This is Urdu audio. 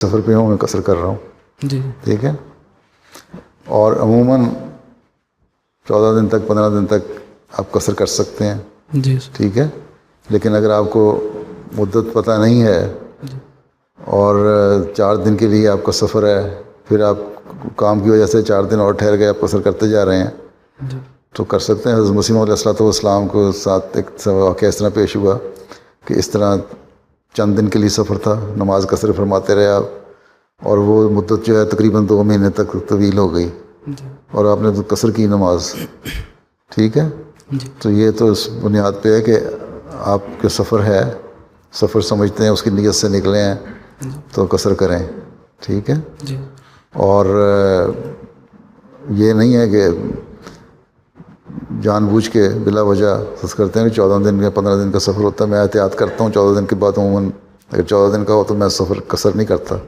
سفر پہ ہوں میں قصر کر رہا ہوں. جی ٹھیک ہے. اور عموماً 14 دن تک 15 دن تک آپ قصر کر سکتے ہیں. جی سر. ٹھیک ہے. لیکن اگر آپ کو مدت پتہ نہیں ہے اور 4 دن کے لیے آپ کا سفر ہے، پھر آپ کام کی وجہ سے 4 دن اور ٹھہر گئے، آپ قصر کرتے جا رہے ہیں، جی تو کر سکتے ہیں. حضرت مسیح علیہ الصلوۃ والسلام کو ساتھ ایک واقعہ اس طرح پیش ہوا کہ اس طرح چند دن کے لیے سفر تھا، نماز قصر فرماتے رہے آپ، اور وہ مدت جو ہے تقریباً 2 مہینے تک طویل ہو گئی، جی اور آپ نے تو قصر کی نماز. ٹھیک ہے. جی تو یہ تو اس بنیاد پہ ہے کہ آپ کے سفر ہے، سفر سمجھتے ہیں، اس کی نیت سے نکلے ہیں تو قصر کریں. ٹھیک ہے. جی اور یہ نہیں ہے کہ جان بوجھ کے بلا وجہ خود کرتے ہیں کہ 14 دن یا 15 دن کا سفر ہوتا ہے. میں احتیاط کرتا ہوں 14 دن کے بعد. عموماً اگر 14 دن کا ہو تو میں سفر قصر نہیں کرتا.